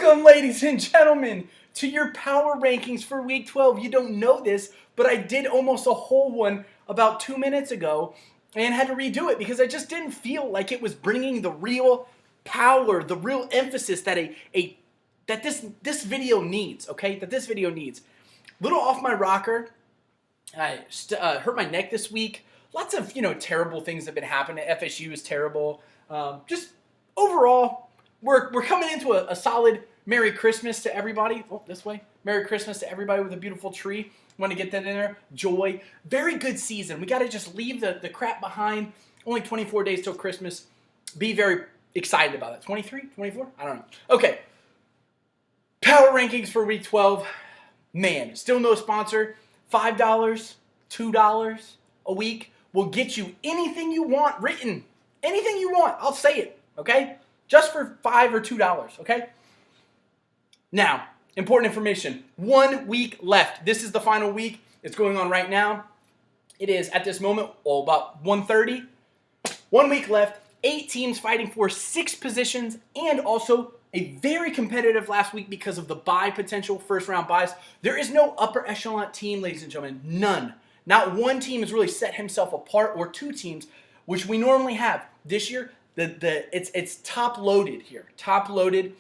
Welcome, ladies and gentlemen, to your power rankings for Week 12. You don't know this, but I did almost a whole one about 2 minutes ago and had to redo it because I just didn't feel like it was bringing the real power, the real emphasis that this video needs. Okay, that this video needs. Little off my rocker. I hurt my neck this week. Lots of terrible things have been happening. FSU is terrible. Just overall, we're coming into a solid Merry Christmas to everybody. Oh, this way. Merry Christmas to everybody with a beautiful tree. Want to get that in there? Joy. Very good season. We got to just leave the crap behind. Only 24 days till Christmas. Be very excited about it. 23? 24? I don't know. Okay. Power rankings for Week 12. Man, still no sponsor. $5, $2 a week will get you anything you want written. Anything you want. I'll say it. Okay? Just for $5 or $2. Okay? Now, important information. 1 week left. This is the final week. It's going on right now. It is, at this moment, about 1:30. 1 week left. 8 teams fighting for 6 positions and also a very competitive last week because of the bye potential, first round byes. There is no upper echelon team, ladies and gentlemen. None. Not one team has really set himself apart, or 2 teams, which we normally have. This year, it's top loaded here. Top loaded.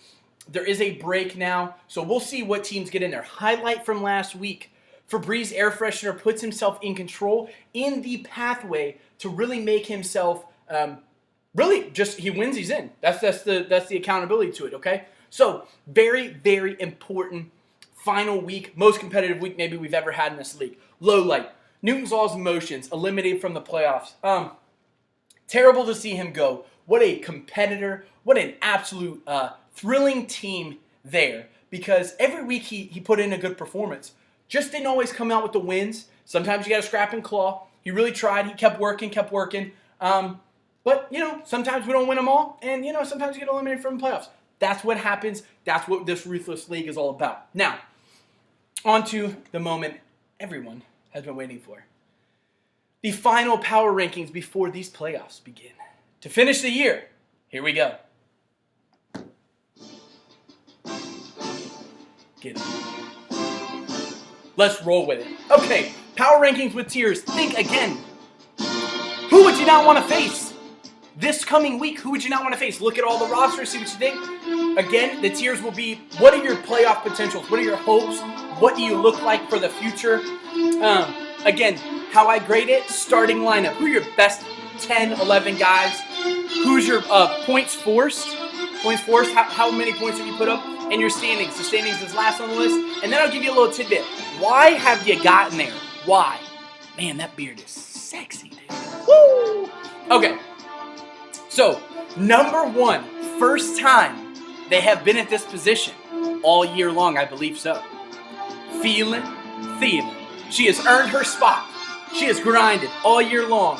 There is a break now, so we'll see what teams get in there. Highlight from last week. Febreze Air Freshener puts himself in control in the pathway to really make himself he wins, he's in. That's the accountability to it, okay? So, very, very important final week, most competitive week maybe we've ever had in this league. Low light. Newton's Laws of Motions, eliminated from the playoffs. Terrible to see him go. What a competitor. What an absolute thrilling team there. Because every week he put in a good performance. Just didn't always come out with the wins. Sometimes you got to scrap and claw. He really tried. He kept working. But, sometimes we don't win them all. And, sometimes you get eliminated from the playoffs. That's what happens. That's what this Ruthless League is all about. Now, on to the moment everyone has been waiting for. The final power rankings before these playoffs begin. To finish the year, here we go. Get it. Let's roll with it. Okay, power rankings with tiers. Think again. Who would you not want to face? This coming week, who would you not want to face? Look at all the rosters, see what you think. Again, the tiers will be, what are your playoff potentials? What are your hopes? What do you look like for the future? Again, how I grade it, starting lineup. Who are your best 10, 11 guys? Who's your points forced? Points forced, how many points have you put up? And your standings. The standings is last on the list. And then I'll give you a little tidbit. Why have you gotten there? Why? Man, that beard is sexy, dude. Woo! Okay. So, number 1, first time they have been at this position all year long, I believe so. Feeling. She has earned her spot. She has grinded all year long.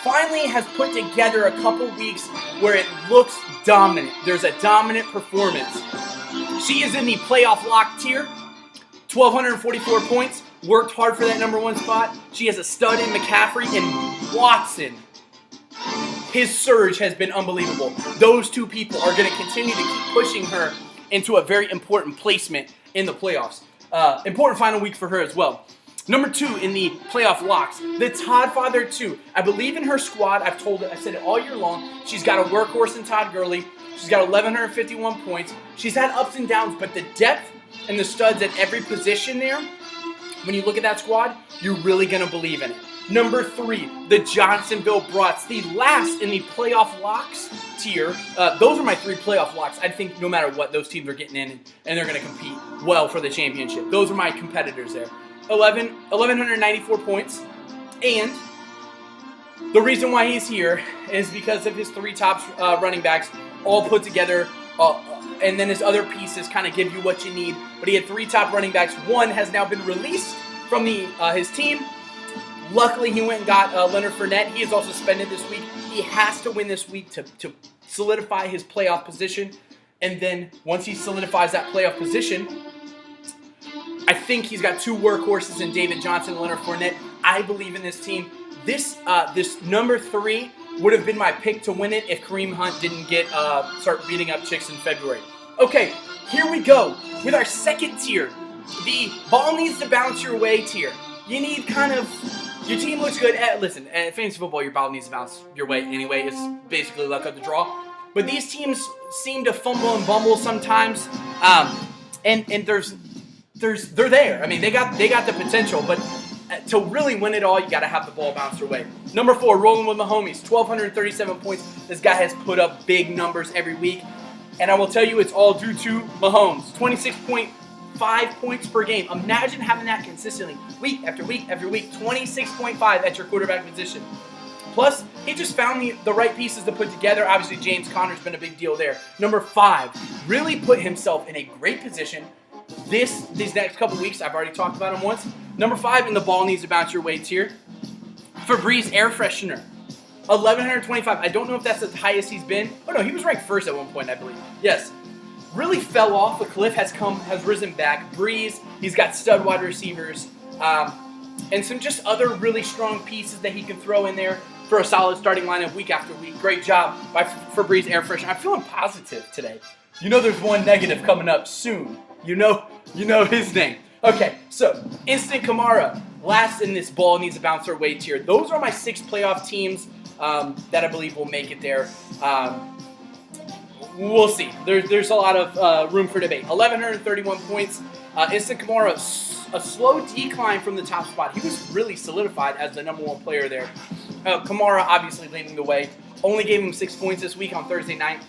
Finally has put together a couple weeks where it looks dominant. There's a dominant performance. She is in the playoff lock tier. 1,244 points. Worked hard for that number 1 spot. She has a stud in McCaffrey and Watson. His surge has been unbelievable. Those 2 people are going to continue to keep pushing her into a very important placement in the playoffs. Important final week for her as well. Number 2 in the playoff locks, the Todd Father 2. I believe in her squad. I said it all year long. She's got a workhorse in Todd Gurley. She's got 1,151 points. She's had ups and downs, but the depth and the studs at every position there, when you look at that squad, you're really going to believe in it. Number 3, the Johnsonville Brats, the last in the playoff locks tier. Those are my 3 playoff locks. I think no matter what, those teams are getting in and they're going to compete well for the championship. Those are my competitors there. 1,194 points. And the reason why he's here is because of his 3 top running backs all put together. And then his other pieces kind of give you what you need. But he had 3 top running backs. 1 has now been released from his team. Luckily, he went and got Leonard Fournette. He is also suspended this week. He has to win this week to solidify his playoff position. And then once he solidifies that playoff position, I think he's got 2 workhorses in David Johnson and Leonard Fournette. I believe in this team. This number 3 would have been my pick to win it if Kareem Hunt didn't start beating up chicks in February. Okay, here we go with our second tier. The ball needs to bounce your way tier. You need kind of, your team looks good. Listen, in fantasy football, your ball needs to bounce your way anyway. It's basically luck of the draw. But these teams seem to fumble and bumble sometimes. And they're there. I mean, they got the potential, but to really win it all, you got to have the ball bounce your way. Number 4, rolling with my homies, 1,237 points. This guy has put up big numbers every week. And I will tell you, it's all due to Mahomes. 26.5 points per game. Imagine having that consistently, week after week after week. 26.5 at your quarterback position. Plus, he just found the right pieces to put together. Obviously, James Conner's been a big deal there. Number 5, really put himself in a great position. These next couple weeks, I've already talked about him once. Number 5 in the ball needs to bounce your way tier. Febreze Air Freshener. 1,125. I don't know if that's the highest he's been. Oh no, he was ranked first at one point, I believe. Yes. Really fell off a cliff, has risen back. Breeze, he's got stud wide receivers, and some just other really strong pieces that he can throw in there for a solid starting lineup week after week. Great job by Febreze Air Freshener. I'm feeling positive today. You know there's one negative coming up soon. You know his name. Okay, so Instant Kamara, last in this ball needs to bounce their way tier. Those are my 6 playoff teams that I believe will make it there. We'll see. There's a lot of room for debate. 1,131 points. Instant Kamara, a slow decline from the top spot. He was really solidified as the number 1 player there. Kamara obviously leading the way. Only gave him 6 points this week on Thursday night.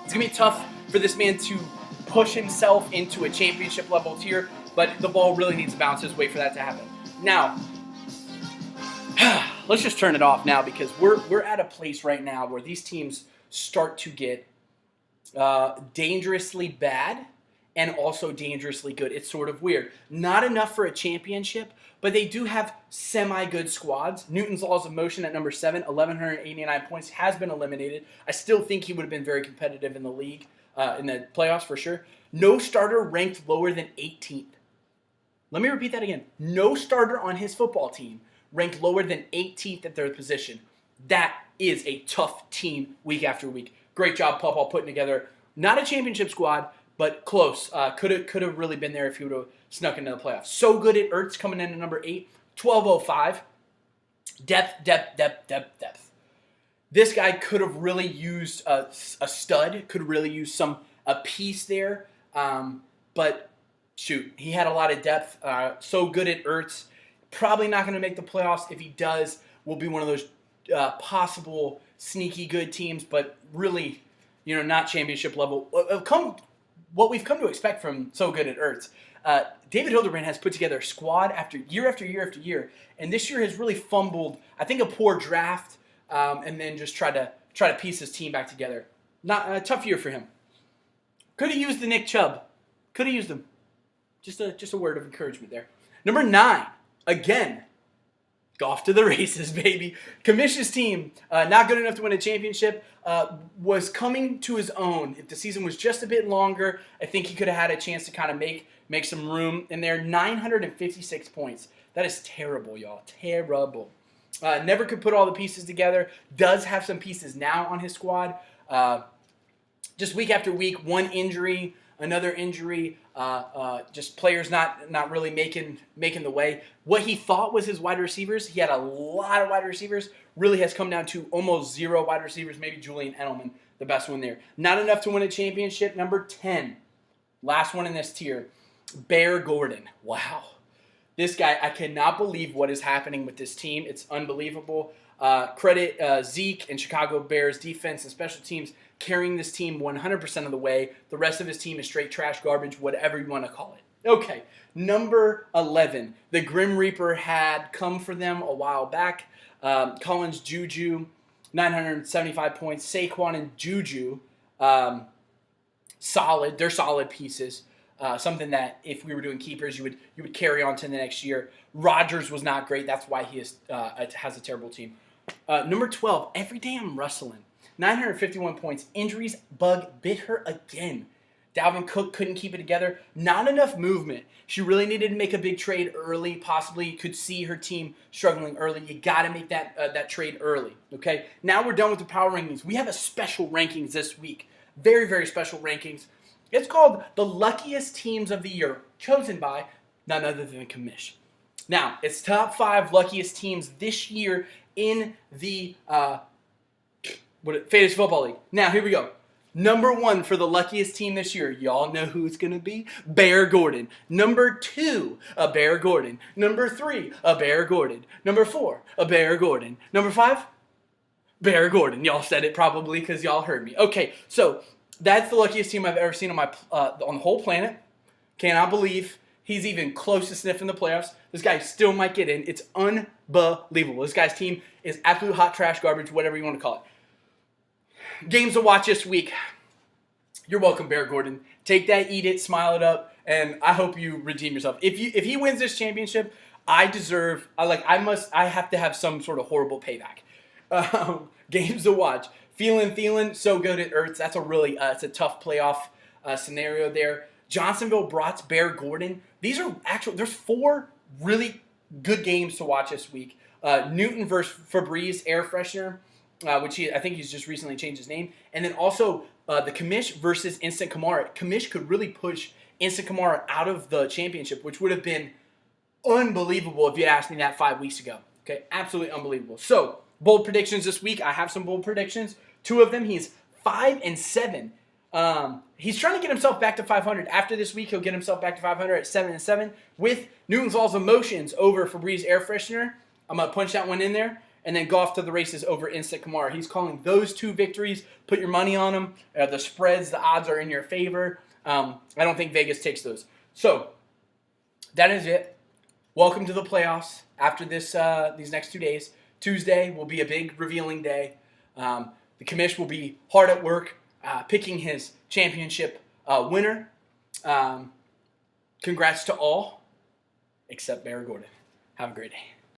It's going to be tough for this man to push himself into a championship level tier, but the ball really needs to bounce his way for that to happen. Now, let's just turn it off now because we're at a place right now where these teams start to get dangerously bad and also dangerously good. It's sort of weird. Not enough for a championship, but they do have semi-good squads. Newton's Laws of Motion at number 7, 1,189 points, has been eliminated. I still think he would have been very competitive in the league, in the playoffs for sure. No starter ranked lower than 18th. Let me repeat that again. No starter on his football team ranked lower than 18th at their position. That is a tough team week after week. Great job, Pawpaw, putting together not a championship squad, but close. Could have really been there if he would have snuck into the playoffs. So good at Ertz coming in at number 8, 1,205. Depth. This guy could have really used a stud, could really use a piece there. But shoot, he had a lot of depth. So good at Ertz. Probably not going to make the playoffs. If he does, will be one of those possible sneaky good teams, but really, not championship level. What we've come to expect from so good at Ertz. David Hildebrand has put together a squad after year after year after year, and this year has really fumbled. I think a poor draft, and then just try to piece his team back together. Not a tough year for him. Could have used the Nick Chubb. Could have used him. Just a word of encouragement there. Number 9, again, off to the races, baby. Kamish's team, not good enough to win a championship, was coming to his own. If the season was just a bit longer, I think he could have had a chance to kind of make some room in there. 956 points. That is terrible, y'all. Terrible. Never could put all the pieces together. Does have some pieces now on his squad. Just week after week, one injury, another injury, just players not really making the way. What he thought was his wide receivers, he had a lot of wide receivers, really has come down to almost 0 wide receivers, maybe Julian Edelman, the best one there. Not enough to win a championship. Number 10, last one in this tier, Bear Gordon. Wow. This guy, I cannot believe what is happening with this team. It's unbelievable. Credit Zeke and Chicago Bears defense and special teams carrying this team 100% of the way. The rest of his team is straight trash, garbage, whatever you want to call it. Okay, number 11. The Grim Reaper had come for them a while back. Collins, Juju, 975 points. Saquon and Juju, solid. They're solid pieces. Something that if we were doing keepers, you would carry on to the next year. Rodgers was not great. That's why he has a terrible team. Number 12, every day I'm rustling. 951 points. Injuries bug bit her again. Dalvin Cook couldn't keep it together. Not enough movement. She really needed to make a big trade early. Possibly could see her team struggling early. You got to make that trade early. Okay. Now we're done with the power rankings. We have a special rankings this week. Very, very special rankings. It's called the luckiest teams of the year, chosen by none other than Kamish. Now, it's top 5 luckiest teams this year in the Fantasy Football League. Now, here we go. Number 1 for the luckiest team this year. Y'all know who it's going to be? Bear Gordon. Number 2, a Bear Gordon. Number 3, a Bear Gordon. Number 4, a Bear Gordon. Number 5, Bear Gordon. Y'all said it probably because y'all heard me. Okay, so that's the luckiest team I've ever seen on the whole planet. Cannot believe he's even close to sniffing the playoffs. This guy still might get in. It's unbelievable. This guy's team is absolute hot trash garbage, whatever you want to call it. Games to watch this week. You're welcome, Bear Gordon. Take that, eat it, smile it up, and I hope you redeem yourself. If he wins this championship, I have to have some sort of horrible payback. Games to watch. Thielen, so good at Ertz. That's it's a tough playoff scenario there. Johnsonville, Brats, Bear Gordon. There's 4 really good games to watch this week. Newton versus Febreze Air Freshener, which I think he's just recently changed his name. And then also the Kamish versus Instant Kamara. Kamish could really push Instant Kamara out of the championship, which would have been unbelievable if you asked me that 5 weeks ago. Okay, absolutely unbelievable. So, bold predictions this week. I have some bold predictions. 2 of them, he's 5-7. He's trying to get himself back to 500. After this week, he'll get himself back to 500 at 7-7 with Newton's Laws of Motions over Febreze Air Freshener. I'm going to punch that one in there. And then go off to the races over Instant Kamara. He's calling those 2 victories. Put your money on them. The spreads, the odds are in your favor. I don't think Vegas takes those. So, that is it. Welcome to the playoffs after these next 2 days. Tuesday will be a big revealing day. The commish will be hard at work picking his championship winner. Congrats to all, except Bear Gordon. Have a great day.